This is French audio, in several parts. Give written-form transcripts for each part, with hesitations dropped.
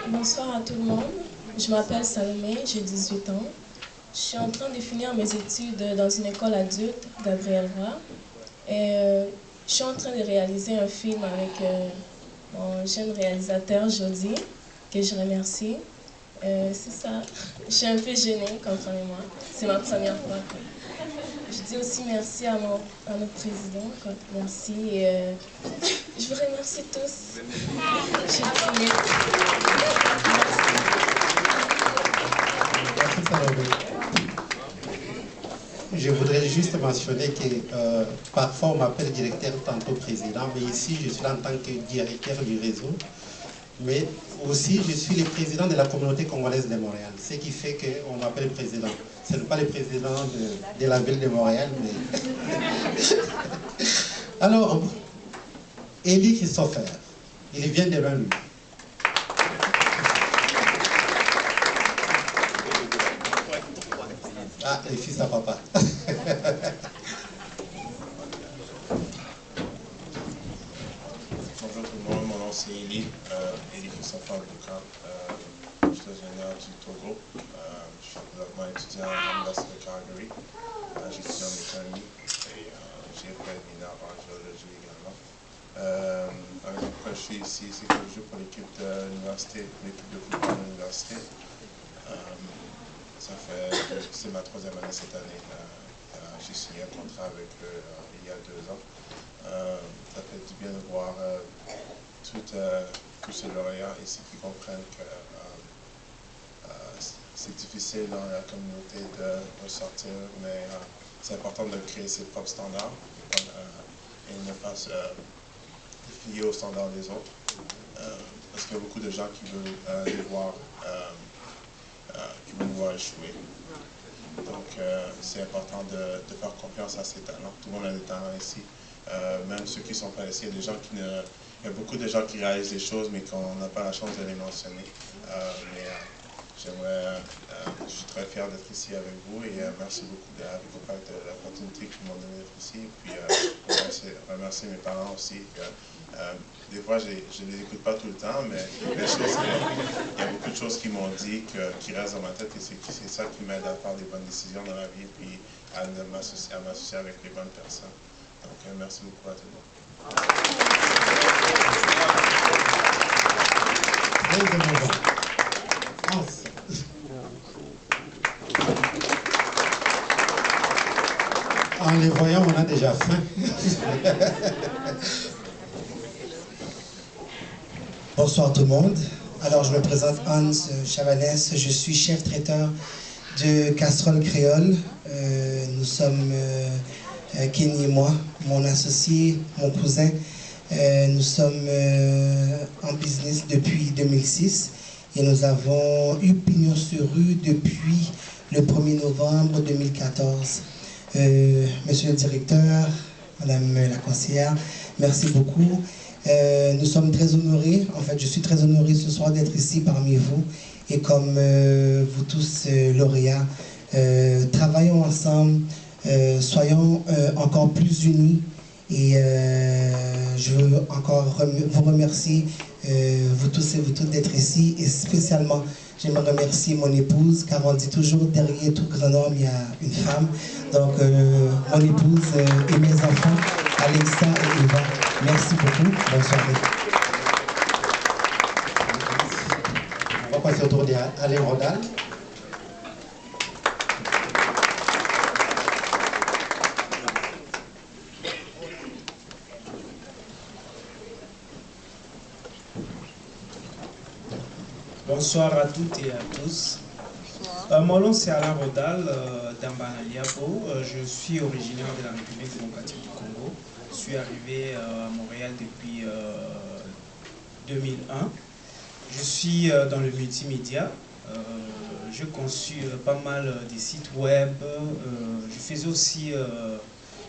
Bonsoir à tout le monde. Je m'appelle Salomé, j'ai 18 ans. Je suis en train de finir mes études dans une école adulte, Gabriel Roy. Et je suis en train de réaliser un film avec mon jeune réalisateur Jody, que je remercie. C'est ça. Je suis un peu gênée, comprenez-moi. C'est ma première fois. Je dis aussi merci à notre président. Merci. Et je vous remercie tous. Je suis timide. Merci Salomé. Je voudrais juste mentionner que parfois on m'appelle directeur, tantôt président, mais ici je suis là en tant que directeur du réseau. Mais aussi je suis le président de la communauté congolaise de Montréal, ce qui fait qu'on m'appelle président. Ce n'est pas le président de la ville de Montréal, mais... Alors, Élie Christopher, il vient devant lui. Ah, le fils à papa. Bonjour tout le monde, mon nom c'est Élie Christopher Boucan. Je suis originaire du Togo. Je suis présentement étudiant à l'Université de Calgary. J'étudie en économie et j'ai fait une mineure en géologie également. Pourquoi je suis ici, c'est que je joue pour l'équipe de l'université, l'équipe de football de l'université. C'est ma 3e année cette année. J'ai signé un contrat avec eux il y a 2 ans. Ça fait du bien de voir tous ces lauréats ici qui comprennent que c'est difficile dans la communauté de ressortir, mais c'est important de créer ses propres standards et ne pas se fier aux standards des autres. Parce qu'il y a beaucoup de gens qui veulent les voir échouer. Donc, c'est important de faire confiance à ces talents. Tout le monde a des talents ici. Même ceux qui ne sont pas ici, il y a beaucoup de gens qui réalisent des choses, mais qu'on n'a pas la chance de les mentionner. Je suis très fier d'être ici avec vous et merci beaucoup de l'opportunité qu'ils m'ont donné d'être ici. Et puis, remercier mes parents aussi. Des fois, je ne les écoute pas tout le temps, mais il y a beaucoup de choses qu'ils m'ont dit qui restent dans ma tête et c'est ça qui m'aide à faire des bonnes décisions dans la vie et puis à m'associer avec les bonnes personnes. Donc, merci beaucoup à tout le monde. En les voyant, on a déjà faim. Bonsoir tout le monde. Alors, je me présente Hans Chavanès. Je suis chef traiteur de Casserole Créole. Nous sommes, Kenny et moi, mon associé, mon cousin. Nous sommes en business depuis 2006 et nous avons eu pignon sur rue depuis le 1er novembre 2014. Monsieur le directeur, Madame la conseillère, merci beaucoup. Nous sommes très honorés, en fait je suis très honoré ce soir d'être ici parmi vous et comme vous tous lauréats, travaillons ensemble, soyons encore plus unis et je veux encore vous remercier, vous tous et vous toutes d'être ici et spécialement j'aimerais remercier mon épouse car on dit toujours derrière tout grand homme il y a une femme, donc mon épouse et mes enfants, Alexa et Eva. Merci beaucoup. Bonne soirée. On va passer autour d'Alain Rodal. Bonsoir à toutes et à tous. Mon nom c'est Alain Rodal d'Ambanaliapo. Je suis originaire de la République démocratique du Congo. Je suis arrivé à Montréal depuis 2001. Je suis dans le multimédia. Je conçu pas mal de sites web. Je faisais aussi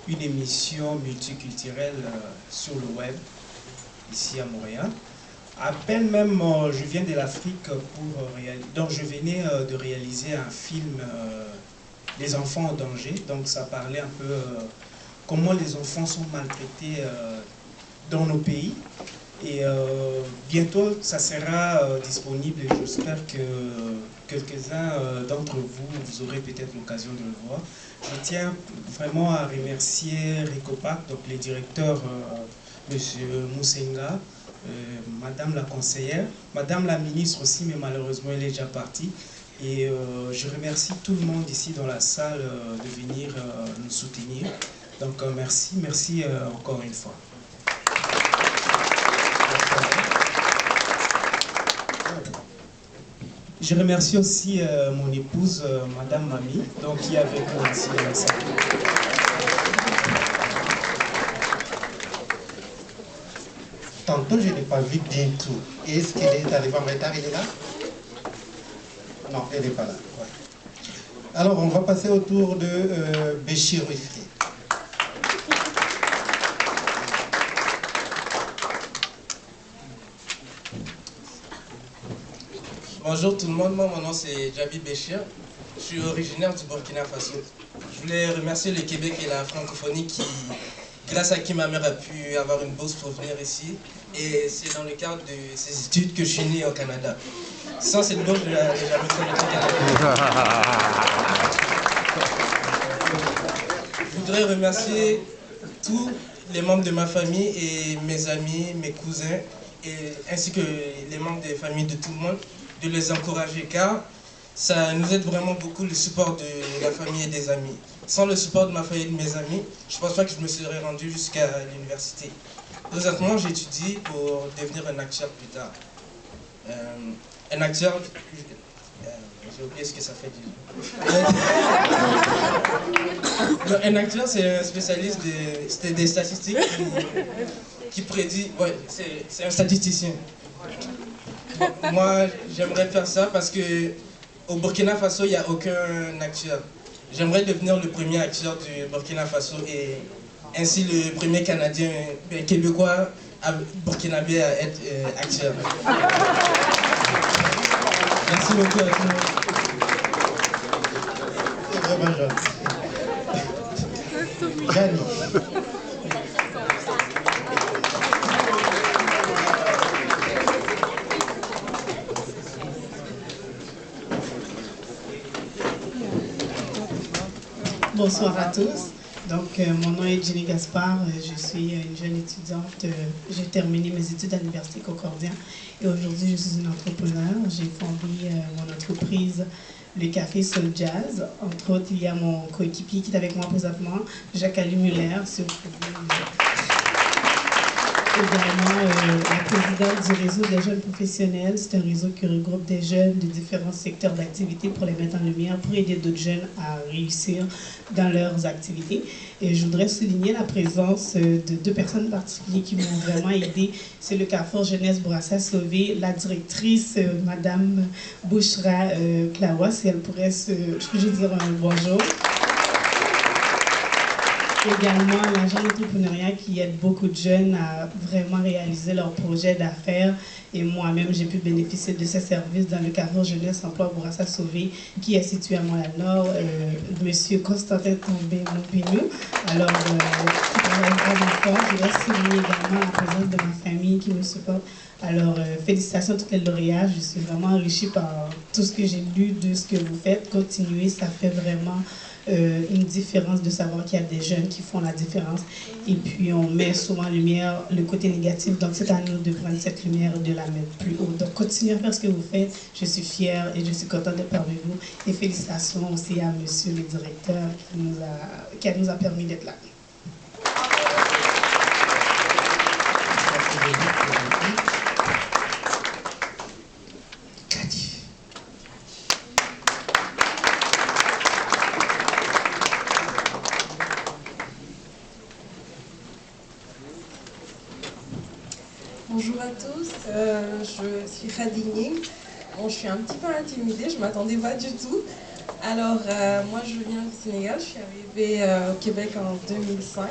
une émission multiculturelle sur le web, ici à Montréal. À peine même, je viens de l'Afrique donc je venais de réaliser un film Les enfants en danger. Donc ça parlait un peu comment les enfants sont maltraités dans nos pays. Et bientôt, ça sera disponible et j'espère que quelques-uns d'entre vous, vous aurez peut-être l'occasion de le voir. Je tiens vraiment à remercier Recopac, donc les directeurs, M. Moussenga, Madame la conseillère, Madame la ministre aussi, mais malheureusement elle est déjà partie. Et je remercie tout le monde ici dans la salle de venir nous soutenir. Donc merci encore une fois. Je remercie aussi mon épouse, Madame Mami, donc, qui est avec nous ici dans la salle. Tantôt, je n'ai pas vu Bintou. Est-ce qu'elle est arrivée en retard? Elle est là? Non, elle n'est pas là. Ouais. Alors, on va passer au tour de Béchir Rifri. Bonjour tout le monde, moi mon nom c'est Djabi Béchir, je suis originaire du Burkina Faso. Je voulais remercier le Québec et la francophonie grâce à qui ma mère a pu avoir une bourse pour venir ici. Et c'est dans le cadre de ces études que je suis né au Canada. Sans cette bourse, je n'aurais jamais connu le Canada. Je voudrais remercier tous les membres de ma famille et mes amis, mes cousins, ainsi que les membres des familles de tout le monde, de les encourager car ça nous aide vraiment beaucoup le support de la famille et des amis. Sans le support de ma famille et de mes amis, je ne pense pas que je me serais rendu jusqu'à l'université. Présentement, j'étudie pour devenir un acteur plus tard. Un acteur, j'ai oublié ce que ça fait déjà. Un acteur, c'est un spécialiste des statistiques qui prédit, ouais, c'est un statisticien. Moi, j'aimerais faire ça parce que au Burkina Faso, il n'y a aucun acteur. J'aimerais devenir le premier acteur du Burkina Faso et ainsi le premier Canadien, Québécois, burkinabé à être acteur. Merci beaucoup à tout le monde. C'est vraiment gentil. Jani. Bonsoir à tous. Donc, mon nom est Jenny Gaspard. Je suis une jeune étudiante. J'ai terminé mes études à l'Université Concordia et aujourd'hui, je suis une entrepreneur. J'ai fondé mon entreprise, le Café Soul Jazz. Entre autres, il y a mon coéquipier qui est avec moi présentement, Jacques-Ali Muller, si vous pouvez. Également la présidente du réseau des jeunes professionnels. C'est un réseau qui regroupe des jeunes de différents secteurs d'activité pour les mettre en lumière, pour aider d'autres jeunes à réussir dans leurs activités. Et je voudrais souligner la présence de deux personnes particulières qui m'ont vraiment aidé. C'est le Carrefour Jeunesse Bourassa Sauvé, la directrice, Madame Bouchra Klawa, si elle pourrait je peux dire un bonjour. Également, l'agent d'entrepreneuriat qui aide beaucoup de jeunes à vraiment réaliser leurs projets d'affaires. Et moi-même, j'ai pu bénéficier de ces services dans le Carrefour Jeunesse Emploi Bourassa Sauvé, qui est situé à Montréal-Nord, Monsieur Constantin Tombé-Montpignou. Alors, qui travaille vraiment fort. Je voudrais souligner également la présence de ma famille qui me supporte. Alors, félicitations à toutes les lauréats. Je suis vraiment enrichie par tout ce que j'ai lu de ce que vous faites. Continuez, ça fait vraiment une différence de savoir qu'il y a des jeunes qui font la différence. Et puis, on met souvent en lumière le côté négatif. Donc, c'est à nous de prendre cette lumière et de la mettre plus haut. Donc, continuez à faire ce que vous faites. Je suis fière et je suis contente d'être parmi vous. Et félicitations aussi à monsieur le directeur qui nous a permis d'être là. Bonjour à tous, je suis Khadini. Bon, je suis un petit peu intimidée, je ne m'attendais pas du tout. Alors, moi je viens du Sénégal, je suis arrivée au Québec en 2005.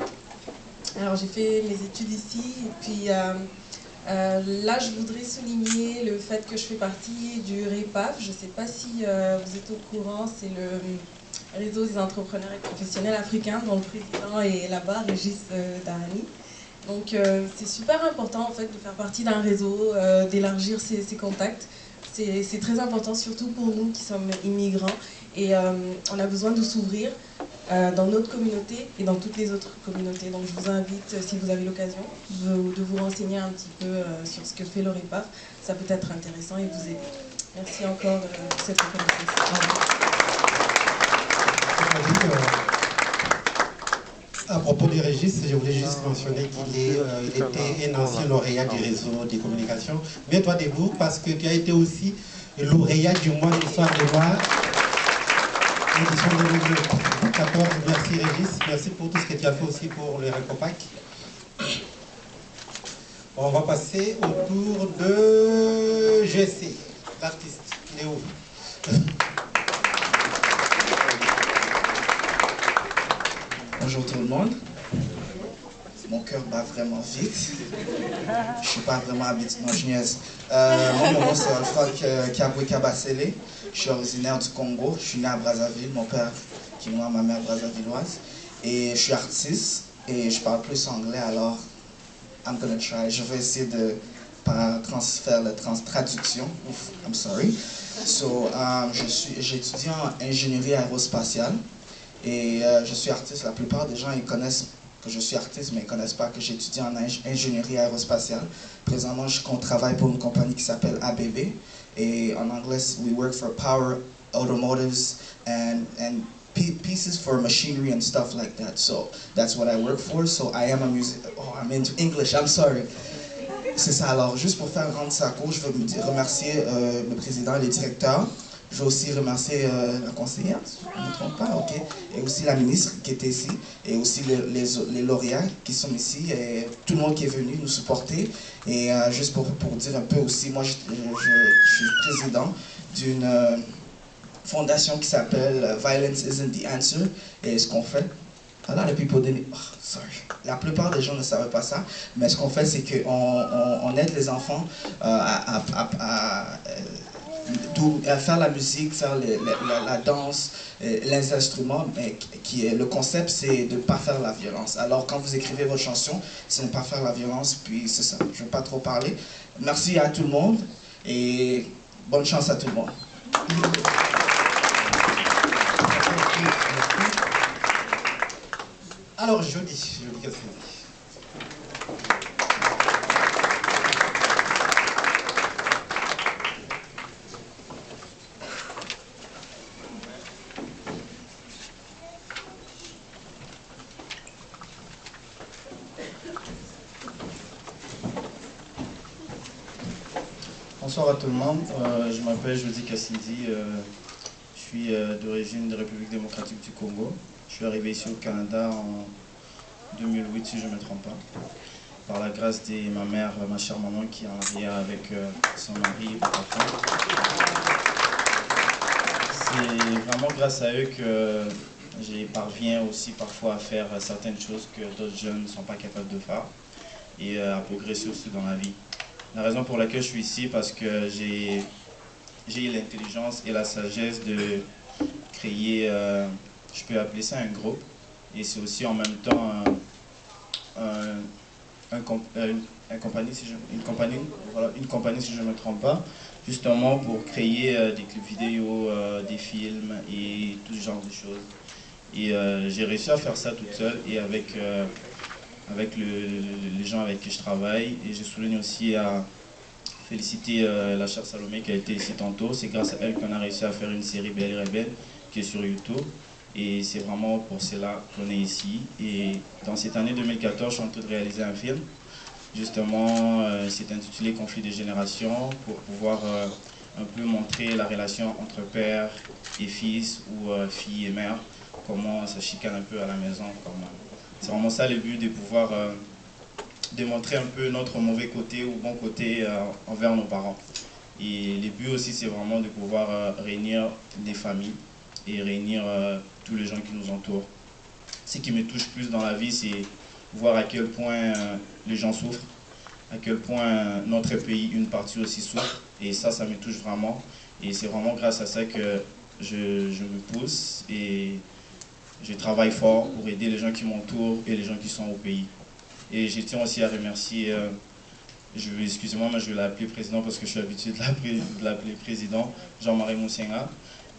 Alors j'ai fait mes études ici et puis là je voudrais souligner le fait que je fais partie du REPAF. Je ne sais pas si vous êtes au courant, c'est le réseau des entrepreneurs et professionnels africains dont le président est là-bas, Régis Darani. Donc c'est super important en fait de faire partie d'un réseau, d'élargir ses contacts. C'est très important, surtout pour nous qui sommes immigrants. Et on a besoin de s'ouvrir dans notre communauté et dans toutes les autres communautés. Donc je vous invite, si vous avez l'occasion, de vous renseigner un petit peu sur ce que fait l'Orepaf. Ça peut être intéressant et vous aider. Merci encore pour cette reconnaissance. À propos du registre, je voulais juste mentionner qu'il était un ancien lauréat du réseau des communications. Mets-toi debout parce que tu as été aussi lauréat du mois de l'histoire de Loire, édition 2014. Merci Régis, merci pour tout ce que tu as fait aussi pour le Recopac. On va passer au tour de GC, l'artiste. Il est où? Bonjour tout le monde. Mon cœur bat vraiment vite. Je ne suis pas vraiment habitué. Non, je niaise. Mon nom c'est Alpha Kabwe Kabasele. Je suis originaire du Congo. Je suis né à Brazzaville. Mon père quinois, ma mère brazzavilloise. Et je suis artiste et je parle plus anglais, alors I'm gonna try. Je vais essayer de faire la traduction. Ouf, I'm sorry. So, j'étudie en ingénierie aérospatiale. Et je suis artiste. La plupart des gens ils connaissent que je suis artiste, mais ils ne connaissent pas que j'étudie en ingénierie aérospatiale. Présentement, je travaille pour une compagnie qui s'appelle ABB. Et en anglais, we work for power automotives and pieces for machinery and stuff like that. So that's what I work for. So I am a music. Oh, I'm into English. I'm sorry. C'est ça. Alors, juste pour faire rendre ça court, je veux remercier le président et les directeurs. Je veux aussi remercier la conseillère, si je ne me trompe pas, ok, et aussi la ministre qui était ici, et aussi les lauréats qui sont ici, et tout le monde qui est venu nous supporter. Et juste pour dire un peu aussi, moi je suis président d'une fondation qui s'appelle Violence Isn't the Answer, et ce qu'on fait, voilà, les people la plupart des gens ne savaient pas ça, mais ce qu'on fait c'est qu'on aide les enfants à faire la musique, faire la danse, les instruments, mais le concept c'est de ne pas faire la violence. Alors quand vous écrivez vos chansons, c'est ne pas faire la violence, puis c'est ça. Je ne vais pas trop parler. Merci à tout le monde et bonne chance à tout le monde. Alors Jody, qu'est-ce que tu dis? Bonsoir à tout le monde, je m'appelle Jody Cassidi, je suis d'origine de République démocratique du Congo. Je suis arrivé ici au Canada en 2008 si je ne me trompe pas, par la grâce de ma mère, ma chère maman qui est en arrière avec son mari et mon enfant. C'est vraiment grâce à eux que je parviens aussi parfois à faire certaines choses que d'autres jeunes ne sont pas capables de faire et à progresser aussi dans la vie. La raison pour laquelle je suis ici, parce que j'ai eu l'intelligence et la sagesse de créer, je peux appeler ça un groupe, et c'est aussi en même temps une compagnie si je ne me trompe pas, justement pour créer des clips vidéo, des films et tout ce genre de choses. Et j'ai réussi à faire ça toute seule et avec les gens avec qui je travaille. Et je souligne aussi à féliciter la chère Salomé qui a été ici tantôt. C'est grâce à elle qu'on a réussi à faire une série Belle et Rebelle qui est sur YouTube. Et c'est vraiment pour cela qu'on est ici. Et dans cette année 2014, je suis en train de réaliser un film. Justement, c'est intitulé Conflit des générations pour pouvoir un peu montrer la relation entre père et fils ou fille et mère, comment ça chicane un peu à la maison. C'est vraiment ça le but, de pouvoir démontrer un peu notre mauvais côté ou bon côté envers nos parents. Et le but aussi, c'est vraiment de pouvoir réunir des familles et réunir tous les gens qui nous entourent. Ce qui me touche plus dans la vie, c'est voir à quel point les gens souffrent, à quel point notre pays, une partie aussi souffre. Et ça me touche vraiment. Et c'est vraiment grâce à ça que je me pousse et je travaille fort pour aider les gens qui m'entourent et les gens qui sont au pays. Et je tiens aussi à remercier, excusez-moi, mais je vais l'appeler président parce que je suis habitué de l'appeler président, Jean-Marie Moussenga.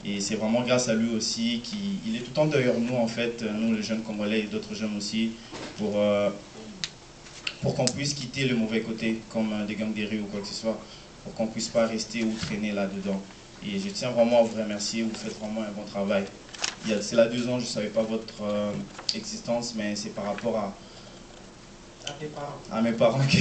Et c'est vraiment grâce à lui aussi qu'il est tout le temps derrière nous, en fait, nous les jeunes Congolais et d'autres jeunes aussi, pour qu'on puisse quitter le mauvais côté, comme des gangs des rues ou quoi que ce soit, pour qu'on ne puisse pas rester ou traîner là-dedans. Et je tiens vraiment à vous remercier, vous faites vraiment un bon travail. C'est là 2 ans, je ne savais pas votre existence, mais c'est par rapport à mes parents que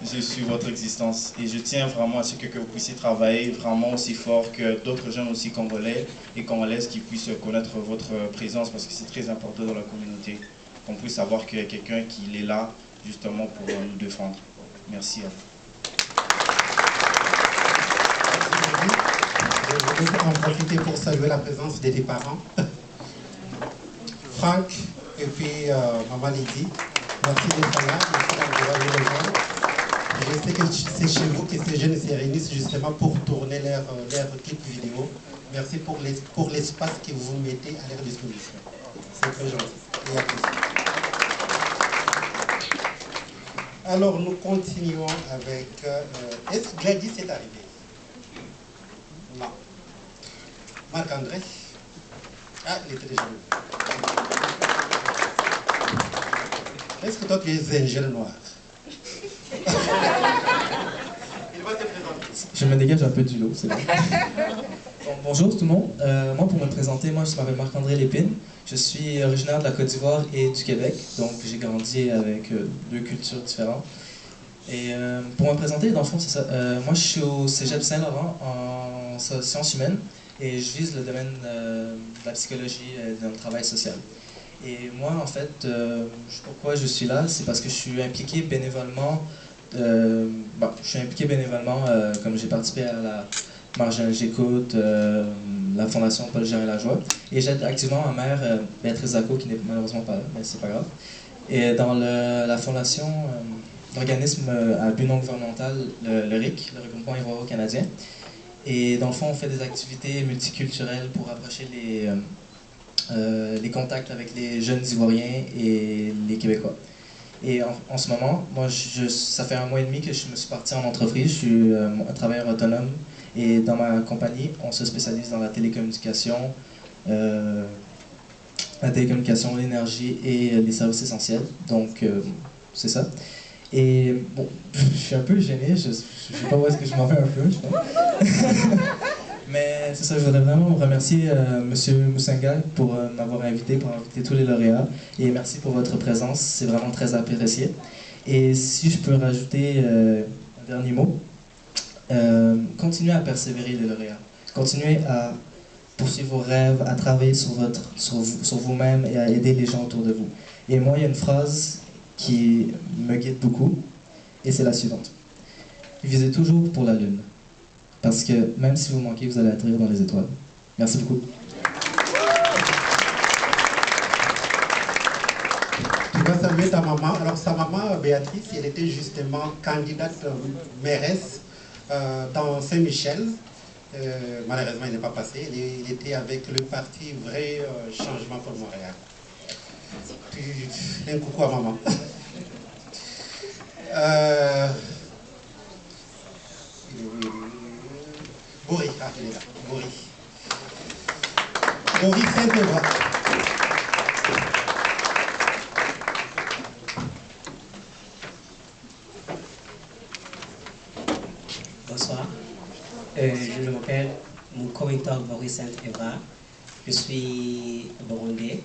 je suis votre existence. Et je tiens vraiment à ce que vous puissiez travailler vraiment aussi fort que d'autres jeunes aussi Congolais et Congolaises qui puissent connaître votre présence, parce que c'est très important dans la communauté, qu'on puisse savoir qu'il y a quelqu'un qui est là justement pour nous défendre. Merci à vous. Je vais en profiter pour saluer la présence des parents. Franck et puis Maman Lydie, merci d'être là, merci d'encourager les gens. Je sais que c'est chez vous que ces jeunes se réunissent justement pour tourner leur clip vidéo. Merci pour l'espace que vous mettez à leur disposition. C'est très gentil. Et à plus. Alors nous continuons avec... Est-ce que Gladys est arrivé? Non. Marc-André? Ah, il était déjà là. Est-ce que toi tu es un jeune noir? Il va te présenter. Je me dégage un peu du lot, c'est bon. Bonjour tout le monde. Moi, pour me présenter, je m'appelle Marc-André Lépine. Je suis originaire de la Côte d'Ivoire et du Québec, donc j'ai grandi avec 2 cultures différentes. Et pour me présenter, dans le fond, c'est ça. Moi, je suis au Cégep Saint-Laurent en sciences humaines et je vise le domaine de la psychologie et du travail social. Et moi, en fait, pourquoi je suis là, c'est parce que je suis impliqué bénévolement. Comme j'ai participé à la Marche J'écoute, la Fondation Paul Gérin-Lajoie, et j'aide activement ma mère, Béatrice Zacco, qui n'est malheureusement pas là, mais c'est pas grave. Et dans la fondation, l'organisme à but non gouvernemental, le RIC, le Regroupement Ivoiro-Canadien. Et dans le fond, on fait des activités multiculturelles pour rapprocher les contacts avec les jeunes Ivoiriens et les Québécois. Et en ce moment, moi, ça fait 1 mois et demi que je me suis parti en entreprise. Je suis un travailleur autonome et dans ma compagnie, on se spécialise dans la télécommunication, l'énergie et les services essentiels. Donc, c'est ça. Et bon, je suis un peu gêné, je ne sais pas où est-ce que je m'en vais un peu, je pense. Mais c'est ça, je voudrais vraiment remercier M. Moussenga pour m'avoir invité, pour inviter tous les lauréats. Et merci pour votre présence, c'est vraiment très apprécié. Et si je peux rajouter un dernier mot, continuez à persévérer les lauréats. Continuez à poursuivre vos rêves, à travailler sur vous-même et à aider les gens autour de vous. Et moi, il y a une phrase qui me guide beaucoup, et c'est la suivante. Visez toujours pour la lune. Parce que même si vous manquez, vous allez atterrir dans les étoiles. Merci beaucoup. Tu vas saluer ta maman. Alors sa maman, Béatrice, elle était justement candidate mairesse dans Saint-Michel. Malheureusement, il n'est pas passé. Il était avec le parti Vrai Changement pour Montréal. Un coucou à maman. Boris, ah, il est là. Boris. Boris Saint-Evra. Bonsoir. Je m'appelle Moukorintor Boris Saint-Evra. Je suis burundais.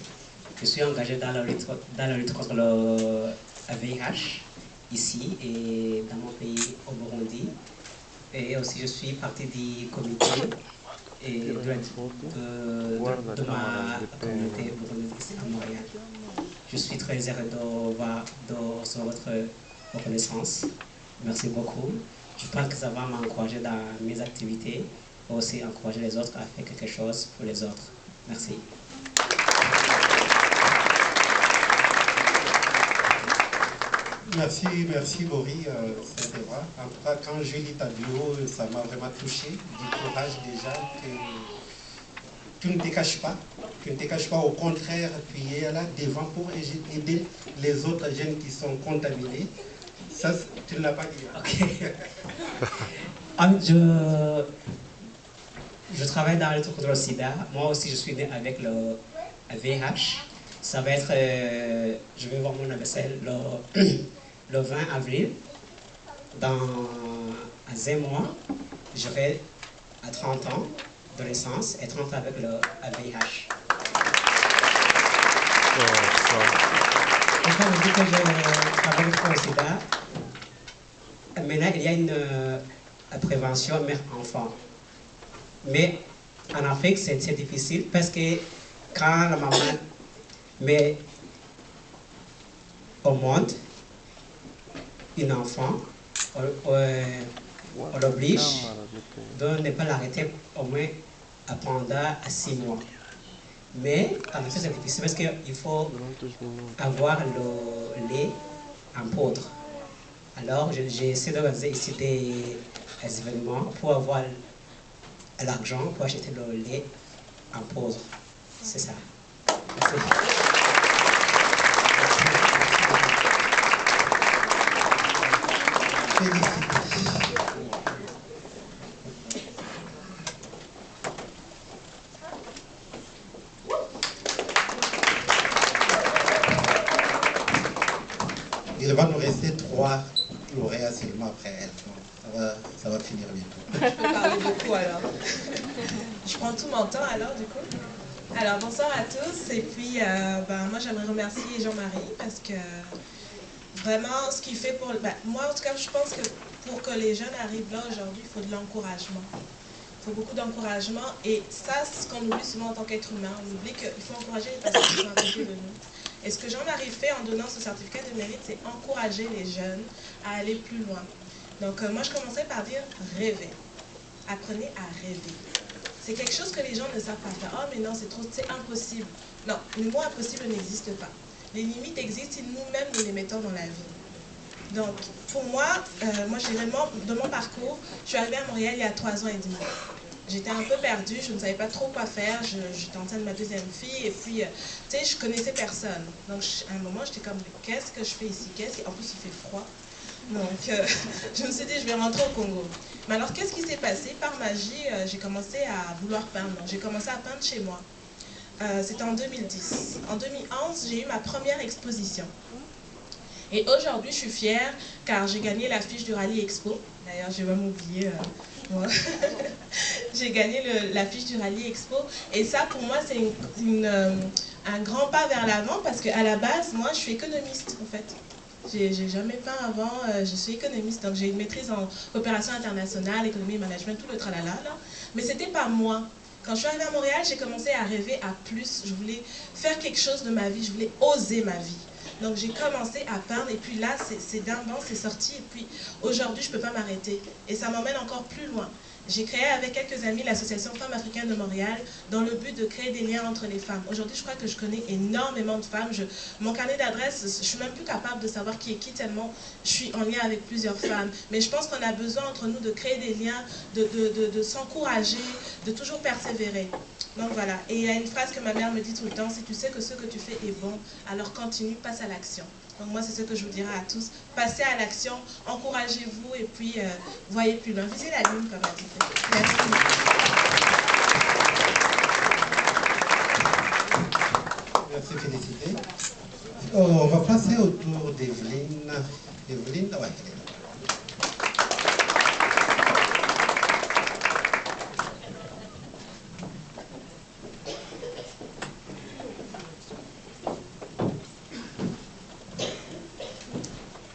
Je suis engagé dans la lutte contre le VIH ici et dans mon pays au Burundi. Et aussi je suis partie du comité et de ma communauté burundaise à Montréal. Je suis très heureux de recevoir votre reconnaissance. Merci beaucoup. Je pense que ça va m'encourager dans mes activités et aussi encourager les autres à faire quelque chose pour les autres. Merci. Merci Boris, c'est vrai. En tout cas, quand je lis ta bio, ça m'a vraiment touché. Du courage déjà tu ne te caches pas. Tu ne te caches pas, au contraire, tu es là devant pour aider les autres jeunes qui sont contaminés. Ça, tu ne l'as pas dit. Ok. Je travaille dans le truc contre le sida. Moi aussi, je suis né avec le VIH. Ça va être, je vais voir mon anniversaire le 20 avril. Dans un mois, j'aurai à 30 ans de naissance et 30 ans avec le VIH. Et quand je dis que je travaille contre le sida, maintenant il y a une prévention mère-enfant. Mais en Afrique, c'est difficile parce que quand la maman met au monde un enfant, on l'oblige de ne pas l'arrêter au moins pendant 6 mois. Mais en Afrique, c'est difficile parce qu'il faut avoir le lait en poudre. Alors, j'ai essayé d'organiser ici des événements pour avoir l'argent pour acheter le lait en poudre. C'est ça. Merci. Il va nous rester 3 lauréats seulement après elle. Ça va finir bientôt. Je peux parler beaucoup alors. Je prends tout mon temps alors du coup. Alors bonsoir à tous et puis moi j'aimerais remercier Jean-Marie parce que vraiment ce qu'il fait pour... moi en tout cas je pense que pour que les jeunes arrivent là aujourd'hui il faut de l'encouragement. Il faut beaucoup d'encouragement et ça c'est ce qu'on oublie souvent en tant qu'être humain. On oublie qu'il faut encourager les personnes qui sont à côté de nous. Et ce que Jean-Marie fait en donnant ce certificat de mérite, c'est encourager les jeunes à aller plus loin. Donc moi je commençais par dire rêver. Apprenez à rêver. C'est quelque chose que les gens ne savent pas faire. Oh mais non, c'est impossible. Non, le mot impossible n'existe pas. Les limites existent si nous-mêmes nous les mettons dans la vie. Donc pour moi, je dirais de mon parcours, je suis arrivée à Montréal il y a 3 ans et demi. J'étais un peu perdue, je ne savais pas trop quoi faire, j'étais enceinte de ma 2e fille et puis, tu sais, je connaissais personne. Donc à un moment, j'étais comme, qu'est-ce que je fais ici? En plus, il fait froid. Donc, je me suis dit, je vais rentrer au Congo. Mais alors, qu'est-ce qui s'est passé? Par magie, j'ai commencé à vouloir peindre. Donc, j'ai commencé à peindre chez moi. C'était en 2010. En 2011, j'ai eu ma première exposition. Et aujourd'hui, je suis fière car j'ai gagné l'affiche du Rallye Expo. D'ailleurs, je vais m'oublier. J'ai gagné l'affiche du Rallye Expo. Et ça, pour moi, c'est un grand pas vers l'avant parce qu'à la base, moi, je suis économiste, en fait. J'ai jamais peint avant, je suis économiste, donc j'ai une maîtrise en coopération internationale, économie et management, tout le tralala là. Mais c'était pas moi. Quand je suis arrivée à Montréal, j'ai commencé à rêver à plus. Je voulais faire quelque chose de ma vie, je voulais oser ma vie. Donc j'ai commencé à peindre et puis là, c'est d'un vent, c'est sorti. Et puis aujourd'hui, je ne peux pas m'arrêter. Et ça m'emmène encore plus loin. J'ai créé avec quelques amis l'association Femmes Africaines de Montréal dans le but de créer des liens entre les femmes. Aujourd'hui, je crois que je connais énormément de femmes. Mon carnet d'adresses, je ne suis même plus capable de savoir qui est qui tellement je suis en lien avec plusieurs femmes. Mais je pense qu'on a besoin entre nous de créer des liens, de s'encourager, de toujours persévérer. Donc voilà. Et il y a une phrase que ma mère me dit tout le temps, si tu sais que ce que tu fais est bon, alors continue, passe à l'action. Donc moi, c'est ce que je vous dirais à tous. Passez à l'action, encouragez-vous et puis voyez plus loin. Visez la lune, comme elle dit. Merci. Merci, félicité. On va passer au tour d'Evelyne. Evelyne, ouais.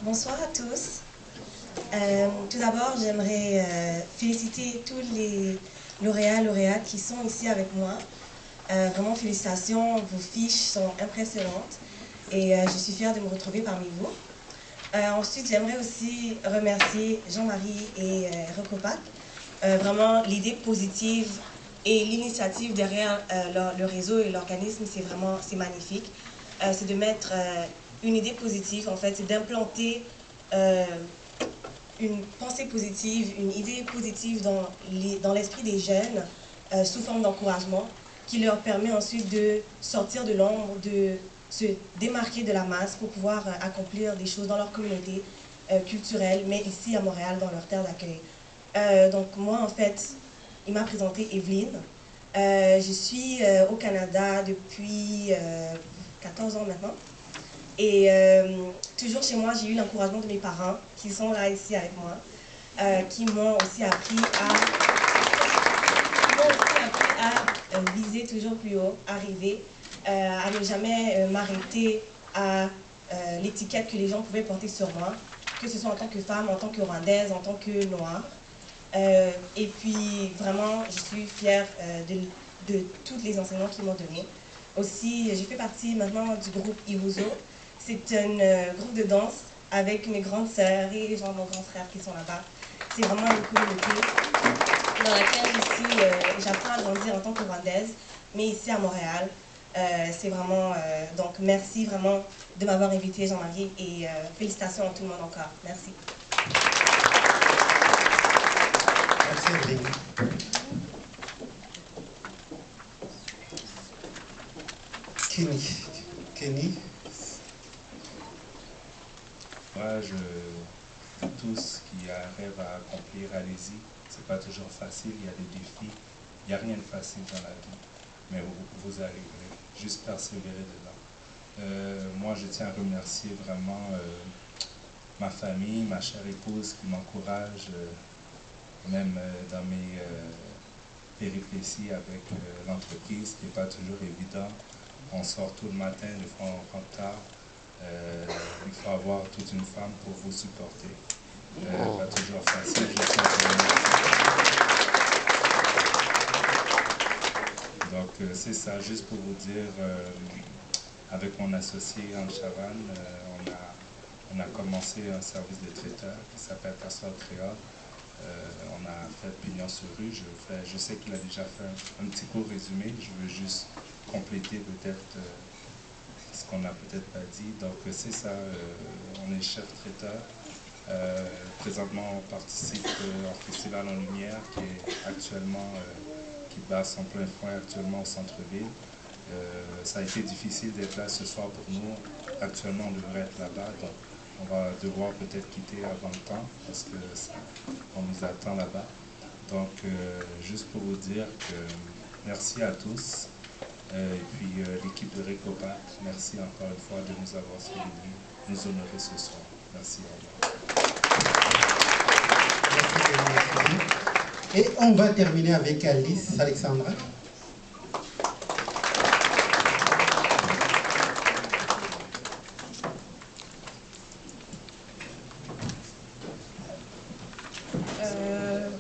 Bonsoir à tous. Tout d'abord, j'aimerais féliciter tous les lauréats qui sont ici avec moi. Vraiment, félicitations, vos fiches sont impressionnantes et je suis fière de me retrouver parmi vous. Ensuite, j'aimerais aussi remercier Jean-Marie et Recopac. Vraiment, l'idée positive et l'initiative derrière le réseau et l'organisme, c'est magnifique. C'est de mettre une idée positive, en fait, c'est d'implanter une pensée positive, une idée positive dans l'esprit des jeunes sous forme d'encouragement. qui leur permet ensuite de sortir de l'ombre, de se démarquer de la masse pour pouvoir accomplir des choses dans leur communauté culturelle, mais ici à Montréal, dans leur terre d'accueil. Donc moi, en fait, il m'a présenté Evelyne. Je suis au Canada depuis 14 ans maintenant. Et toujours chez moi, j'ai eu l'encouragement de mes parents qui sont là ici avec moi, qui m'ont aussi appris à viser toujours plus haut, arriver, à ne jamais m'arrêter à l'étiquette que les gens pouvaient porter sur moi, que ce soit en tant que femme, en tant que rwandaise, en tant que noire. Et puis vraiment, je suis fière de tous les enseignements qu'ils m'ont donnés. Aussi, je fais partie maintenant du groupe Ihuzo. C'est un groupe de danse avec mes grandes sœurs et genre mon grand frère qui sont là-bas. C'est vraiment une communauté dans laquelle j'apprends à grandir en tant que rwandaise, mais ici à Montréal. C'est vraiment, donc merci vraiment de m'avoir invité, Jean-Marie, et félicitations à tout le monde encore. Merci. Merci Evelyne. Kenny. Moi, je dis tous qui rêvent à accomplir, allez-y. C'est pas toujours facile, il y a des défis. Il n'y a rien de facile dans la vie, mais vous arriverez. Juste persévérer dedans. Moi, je tiens à remercier vraiment ma famille, ma chère épouse qui m'encourage, même dans mes péripéties avec l'entreprise, qui n'est pas toujours évident. On sort tout le matin, des fois on rentre tard. Il faut avoir toute une femme pour vous supporter. Pas toujours facile, je tiens à vous remercier. Donc c'est ça, juste pour vous dire, avec mon associé Anne Chavannes, on a commencé un service de traiteur qui s'appelle Casserole Créole. On a fait pignon sur rue. Je sais qu'il a déjà fait un petit court résumé. Je veux juste compléter peut-être ce qu'on n'a peut-être pas dit. Donc c'est ça, on est chef traiteur. Présentement, on participe au Festival en Lumière qui est actuellement, qui bat son plein fouet actuellement au centre-ville. Ça a été difficile d'être là ce soir pour nous. Actuellement, on devrait être là-bas. Donc on va devoir peut-être quitter avant le temps parce qu'on nous attend là-bas. Donc, juste pour vous dire que merci à tous. Et puis, l'équipe de Recopat, merci encore une fois de nous avoir suivis, nous honorer ce soir. Merci, au revoir. Merci. Et on va terminer avec Alice Alexandra.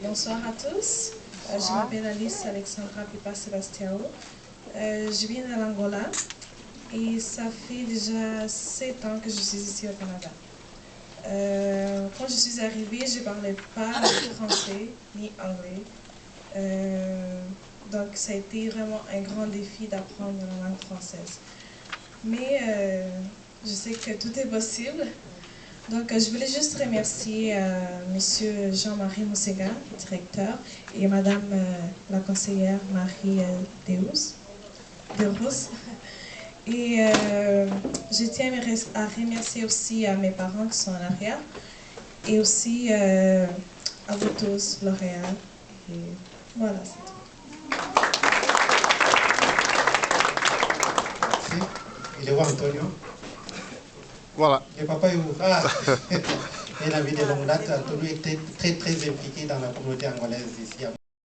Bonsoir à tous. Je m'appelle Alice Alexandra Pipa Sebastiao. Je viens de l'Angola et ça fait déjà 7 ans que je suis ici au Canada. Quand je suis arrivée, je ne parlais pas français ni anglais. Donc ça a été vraiment un grand défi d'apprendre la langue française. Mais je sais que tout est possible. Donc, je voulais juste remercier M. Jean-Marie Moussega, directeur, et Madame la conseillère Marie Deus. Et je tiens à remercier aussi à mes parents qui sont en arrière, et aussi à vous tous, L'Oréal. Et voilà, c'est tout. Merci. Il est où Antonio? Voilà. Et papa est où? Ah, un ami de longue date. Antonio était très impliqué dans la communauté angolaise ici à